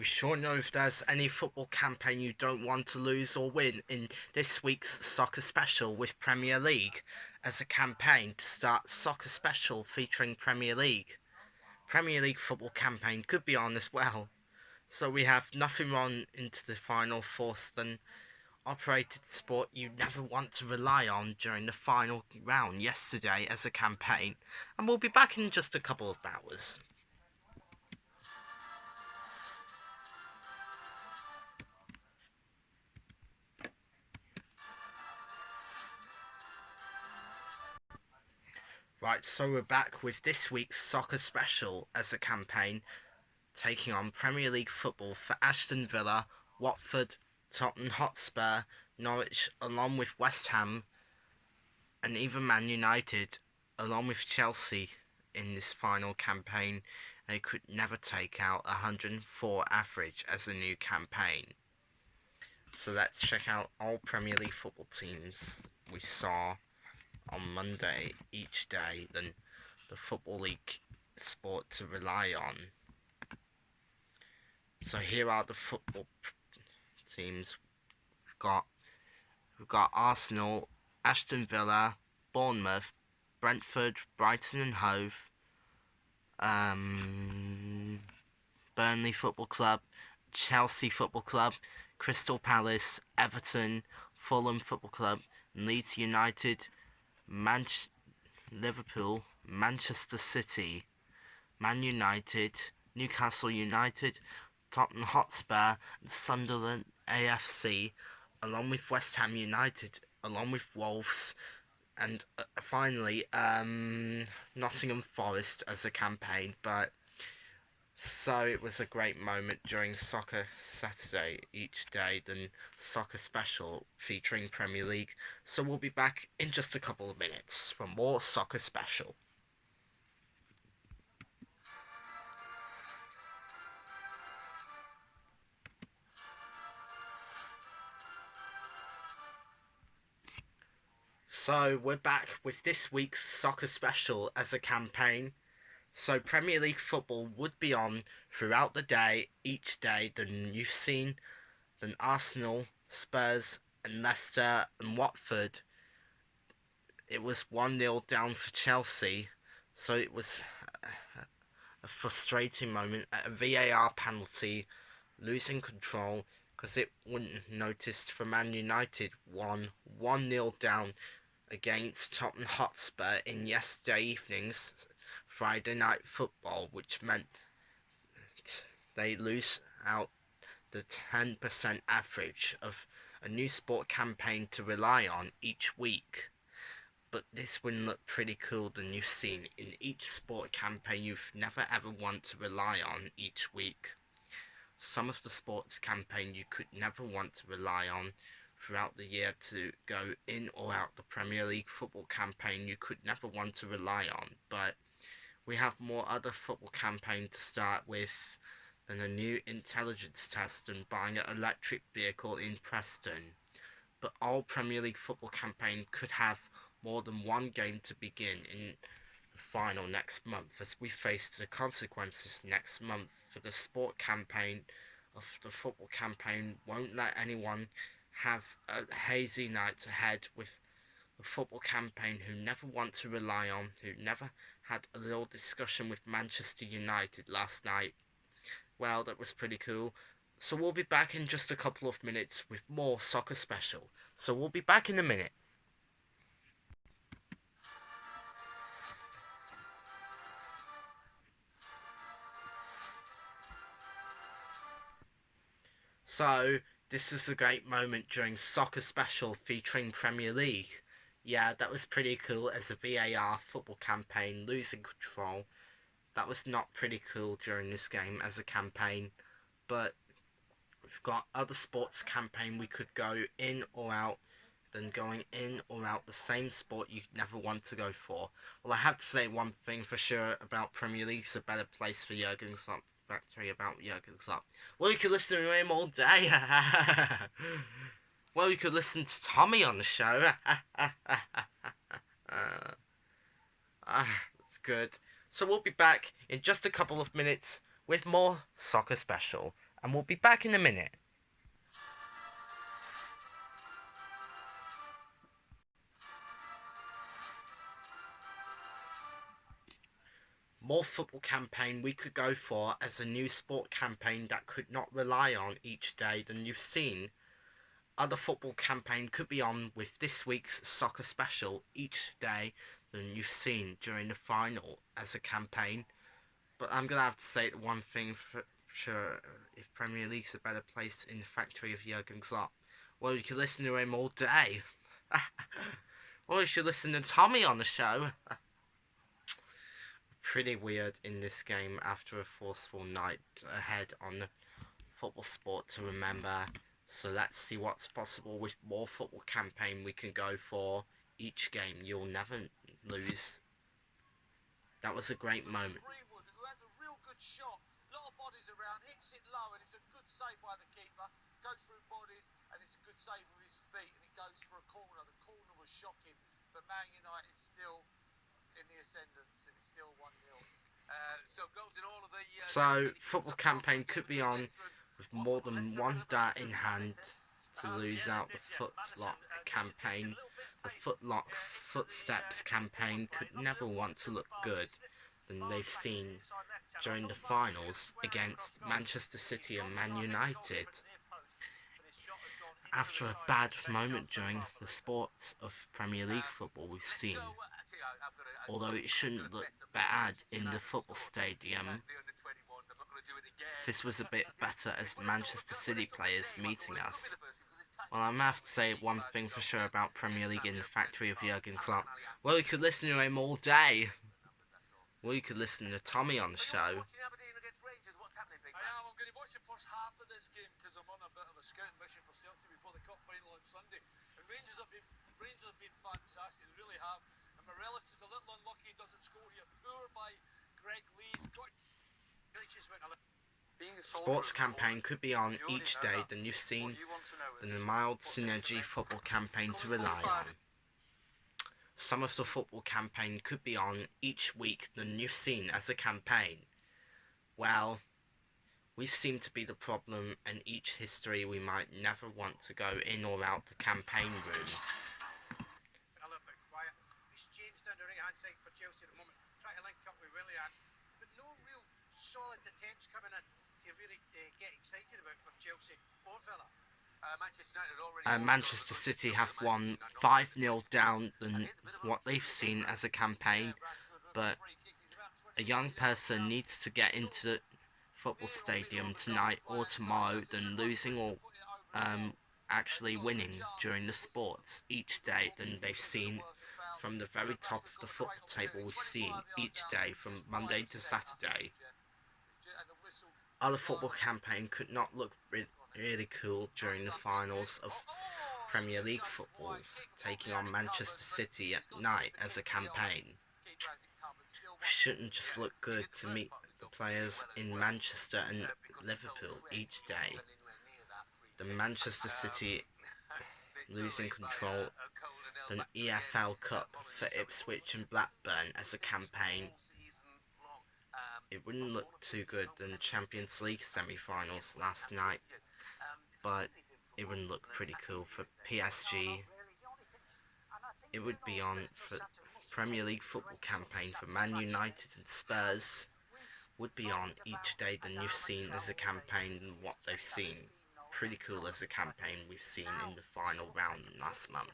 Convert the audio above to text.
We sure know if there's any football campaign you don't want to lose or win in this week's Soccer Special with Premier League as a campaign to start Soccer Special featuring Premier League. Premier League football campaign could be on as well. So we have nothing wrong into the final fourth than operated sport you never want to rely on during the final round yesterday as a campaign, and we'll be back in just a couple of hours. Right, so we're back with this week's Soccer Special as a campaign taking on Premier League football for Aston Villa, Watford, Tottenham Hotspur, Norwich, along with West Ham, and even Man United, along with Chelsea in this final campaign. They could never take out 104 average as a new campaign. So let's check out all Premier League football teams we saw on Monday each day than the Football League sport to rely on. So here are the football teams. We've got Arsenal, Aston Villa, Bournemouth, Brentford, Brighton and Hove, Burnley Football Club, Chelsea Football Club, Crystal Palace, Everton, Fulham Football Club, Leeds United, Liverpool, Manchester City, Man United, Newcastle United, Tottenham Hotspur, and Sunderland AFC, along with West Ham United, along with Wolves, and finally Nottingham Forest as a campaign. But so it was a great moment during Soccer Saturday each day than Soccer Special featuring Premier League. So we'll be back in just a couple of minutes for more Soccer Special. So we're back with this week's Soccer Special as a campaign. So Premier League football would be on throughout the day, each day, than you've seen, than Arsenal, Spurs, and Leicester and Watford. It was 1-0 down for Chelsea, so it was a frustrating moment at a VAR penalty, losing control because it wasn't noticed for Man United 1-0 down against Tottenham Hotspur in yesterday evening's Friday night football, which meant they lose out the 10% average of a new sport campaign to rely on each week. But this would look pretty cool than you've seen in each sport campaign you've never ever want to rely on each week. Some of the sports campaign you could never want to rely on throughout the year to go in or out the Premier League football campaign you could never want to rely on. But we have more other football campaign to start with than a new intelligence test and buying an electric vehicle in Preston. But all Premier League football campaign could have more than one game to begin in the final next month, as we face the consequences next month for the sport campaign of the football campaign won't let anyone have a hazy night ahead with the football campaign who never want to rely on, who never had a little discussion with Manchester United last night. Well, that was pretty cool. So we'll be back in just a couple of minutes with more Soccer Special. So we'll be back in a minute. So, this is a great moment during Soccer Special featuring Premier League. Yeah, that was pretty cool as a VAR football campaign losing control. That was not pretty cool during this game as a campaign, but we've got other sports campaign we could go in or out than going in or out the same sport you never want to go for. Well, I have to say one thing for sure about Premier League's a better place for Jurgen Klopp. Factory about Jurgen Klopp. Well, you could listen to him all day. Well, you could listen to Tommy on the show. That's good. So we'll be back in just a couple of minutes with more Soccer Special and we'll be back in a minute. More football campaign we could go for as a new sport campaign that could not rely on each day than you've seen. Other football campaign could be on with this week's soccer special each day than you've seen during the final as a campaign. But I'm going to have to say one thing for sure. If Premier League's a better place in the factory of Jurgen Klopp, well, you can listen to him all day. Or you should listen to Tommy on the show. Pretty weird in this game after a forceful night ahead on football sport to remember. So let's see what's possible with more football campaign we can go for each game. You'll never lose. That was a great moment. Who has a real good shot. A lot of bodies around, hits it low, and it's a good save by the keeper. Goes through bodies, and it's a good save with his feet, and it goes for a corner. The corner was shocking, but Man United still in the ascendance, and it's still 1-0. So football campaign could be on with more than one dart in hand to lose out the footlock campaign. The footlock footsteps campaign could never want to look good than they've seen during the finals against Manchester City and Man United. After a bad moment during the sports of Premier League football we've seen, although it shouldn't look bad in the football stadium, this was a bit better as Manchester City players meeting us. Well, I'm gonna have to say one thing for sure about Premier League in the factory of Jurgen Klopp. Well, we could listen to him all day. Well, you could listen to Tommy on the show. I'm going to watch the first half of this game because I'm on a bit of a scouting mission for Celtic before the cup final on Sunday. And Rangers have been fantastic, they really have. And Morelos is a little unlucky, he doesn't score here. Poor by Greg Lees. Sports campaign could be on each day than you've seen than a mild synergy football campaign to rely on. Some of the football campaign could be on each week than you've seen as a campaign. Well, we seem to be the problem, and each history we might never want to go in or out the campaign room. A little bit quiet. It's James down the right hand side for Chelsea at the moment, trying to link up with Willian, but no real solid attempts coming in to really get excited about for Chelsea or Villa. Manchester City have won 5-0 down than what they've seen as a campaign, but a young person needs to get into the football stadium tonight or tomorrow than losing or actually winning during the sports each day than they've seen from the very top of the football table we've seen each day from Monday to Saturday. Other football campaign could not look really cool during the finals of Premier League football, taking on Manchester City at night as a campaign. We shouldn't just look good to meet the players in Manchester and Liverpool each day. The Manchester City losing control an EFL Cup for Ipswich and Blackburn as a campaign. It wouldn't look too good than Champions League semi-finals last night, but it would look pretty cool for PSG. It would be on for Premier League football campaign for Man United and Spurs would be on each day than you've seen as a campaign than what they've seen. Pretty cool as a campaign we've seen in the final round last month.